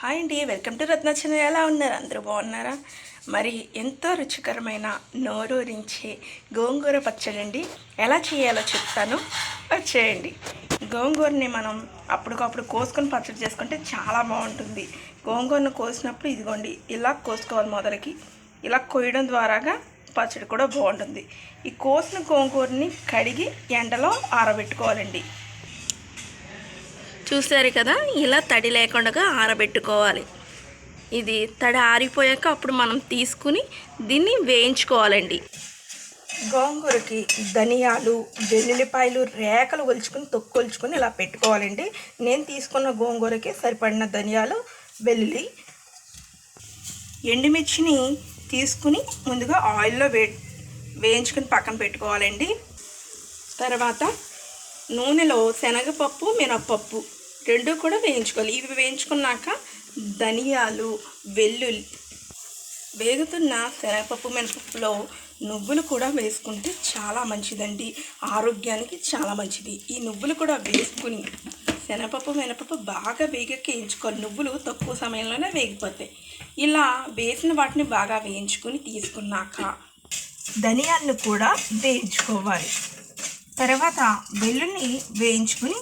Hi అండి, welcome to Ratna channel. ఎలా ఉన్నారు? అందరూ బాగున్నారా? మరి ఎంతో రుచికరమైన నోరూరించే గోంగూర పచ్చడి అండి. ఎలా చేయాలో చెప్తాను, వచ్చేయండి. గోంగూరని మనం అప్పటికప్పుడు కోసుకొని పచ్చడి చేసుకుంటే చాలా బాగుంటుంది. గోంగూరను కోసినప్పుడు ఇదిగోండి ఇలా కోసుకోవాలి. మొదలకి ఇలా కోయడం ద్వారాగా పచ్చడి కూడా బాగుంటుంది. ఈ కోసిన గోంగూరని కడిగి ఎండలో ఆరబెట్టుకోవాలండి. చూసారు కదా, ఇలా తడి లేకుండా ఆరబెట్టుకోవాలి. ఇది తడి ఆరిపోయాక అప్పుడు మనం తీసుకుని దీన్ని వేయించుకోవాలండి. గోంగూరకి ధనియాలు, వెల్లుల్లిపాయలు రేఖలు ఒలుచుకొని తొక్కొలుచుకొని ఇలా పెట్టుకోవాలండి. నేను తీసుకున్న గోంగూరకి సరిపడిన ధనియాలు, వెల్లుల్లి, ఎండుమిర్చిని తీసుకుని ముందుగా ఆయిల్లో వేయించుకొని పక్కన పెట్టుకోవాలండి. తర్వాత నూనెలో శనగపప్పు, మినప్పప్పు రెండు కూడా వేయించుకోవాలి. ఇవి వేయించుకున్నాక ధనియాలు, వెల్లుల్లి, వేగుతున్న శనగపప్పు, మినపప్పులో నువ్వులు కూడా వేసుకుంటే చాలా మంచిదండి. ఆరోగ్యానికి చాలా మంచిది. ఈ నువ్వులు కూడా వేసుకుని శనగపప్పు, మినపప్పు బాగా వేయించుకోవాలి. నువ్వులు తక్కువ సమయంలోనే వేగిపోతాయి. ఇలా వేసిన వాటిని బాగా వేయించుకుని తీసుకున్నాక ధనియాలను కూడా వేయించుకోవాలి. తర్వాత వెల్లుల్ని వేయించుకుని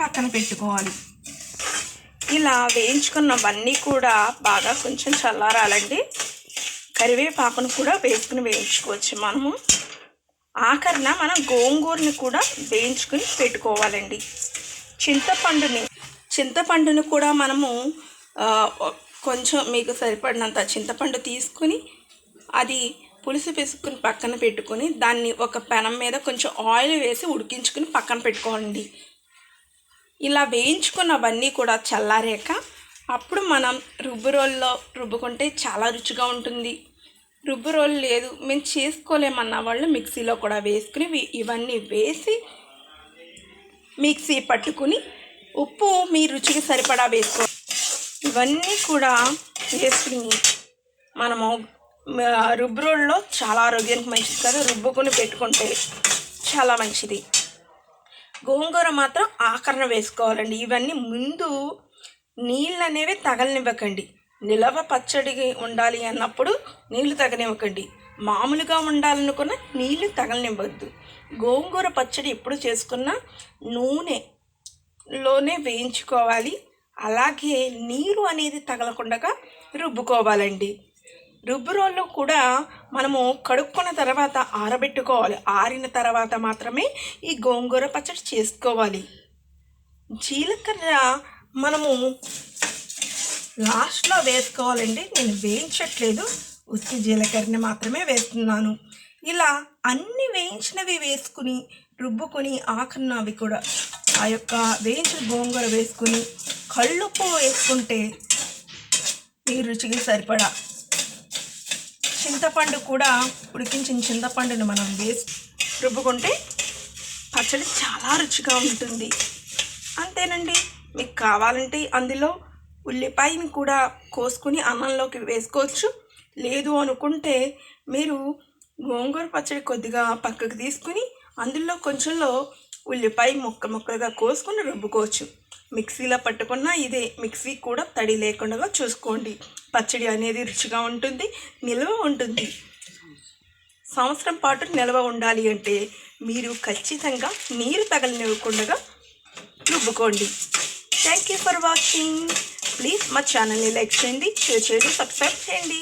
పక్కన పెట్టుకోవాలి. ఇలా వేయించుకున్నవన్నీ కూడా బాగా కొంచెం చల్లారాలండి. కరివేపాకును కూడా వేసుకుని వేయించుకోవచ్చు. మనము ఆఖరిన మనం గోంగూరని కూడా వేయించుకుని పెట్టుకోవాలండి. చింతపండుని కూడా మనము కొంచెం మీకు సరిపడినంత చింతపండు తీసుకుని అది పులుసు పిసుకుని పక్కన పెట్టుకొని దాన్ని ఒక పెనం మీద కొంచెం ఆయిల్ వేసి ఉడికించుకుని పక్కన పెట్టుకోండి. ఇలా వేయించుకున్నవన్నీ కూడా చల్లారాక అప్పుడు మనం రుబ్బురోల్లో రుబ్బుకుంటే చాలా రుచిగా ఉంటుంది. రుబ్బురోలు లేదు, మేము చేసుకోలేమన్న వాళ్ళు మిక్సీలో కూడా వేసుకుని ఇవన్నీ వేసి మిక్సీ పట్టుకుని ఉప్పు మీ రుచికి సరిపడా వేసుకోవాలి. ఇవన్నీ కూడా వేసుకుని మనము రుబ్బురోల్లో చాలా ఆరోగ్యానికి మంచిది కదా, రుబ్బుకొని పెట్టుకుంటే చాలా మంచిది. గోంగూర మాత్రం ఆకరణ వేసుకోవాలండి. ఇవన్నీ ముందు నీళ్ళు అనేవి తగలనివ్వకండి. నిలవ పచ్చడి ఉండాలి అన్నప్పుడు నీళ్లు తగనివ్వకండి. మామూలుగా ఉండాలనుకున్న నీళ్లు తగలనివ్వద్దు. గోంగూర పచ్చడి ఎప్పుడు చేసుకున్నా నూనెలోనే వేయించుకోవాలి. అలాగే నీరు అనేది తగలకుండా రుబ్బుకోవాలండి. రుబ్బురోల్లో కూడా మనము కడుక్కున్న తర్వాత ఆరబెట్టుకోవాలి. ఆరిన తర్వాత మాత్రమే ఈ గోంగూర పచ్చడి చేసుకోవాలి. జీలకర్ర మనము లాస్ట్లో వేసుకోవాలండి. నేను వేయించట్లేదు, ఉత్తి జీలకర్రని మాత్రమే వేస్తున్నాను. ఇలా అన్ని వేయించినవి వేసుకుని రుబ్బుకొని ఆఖరినవి కూడా ఆ యొక్క వేయించిన గోంగూర వేసుకుని కళ్ళుప్పు వేసుకుంటే ఈ రుచికి సరిపడా చింతపండు కూడా ఉడికించిన చింతపండుని మనం వేసి రుబ్బుకుంటే పచ్చడి చాలా రుచిగా ఉంటుంది. అంతేనండి. మీకు కావాలంటే అందులో ఉల్లిపాయని కూడా కోసుకుని అన్నంలోకి వేసుకోవచ్చు. లేదు అనుకుంటే మీరు గోంగూర పచ్చడి కొద్దిగా పక్కకు తీసుకుని అందులో కొంచెంలో ఉల్లిపాయ ముక్కలుగా కోసుకుని రుబ్బుకోవచ్చు. మిక్సీలో పట్టుకున్న ఇదే, మిక్సీ కూడా తడి లేకుండా చూసుకోండి. పచ్చడి అనేది రుచిగా ఉంటుంది, నిల్వ ఉంటుంది. సంవత్సరం పాటు నిల్వ ఉండాలి అంటే మీరు ఖచ్చితంగా నీరు తగలనివ్వకుండా రుబ్బుకోండి. Thank you for watching. Please మా ఛానల్ని లైక్ చేయండి, షేర్ చేయండి, సబ్స్క్రైబ్ చేయండి.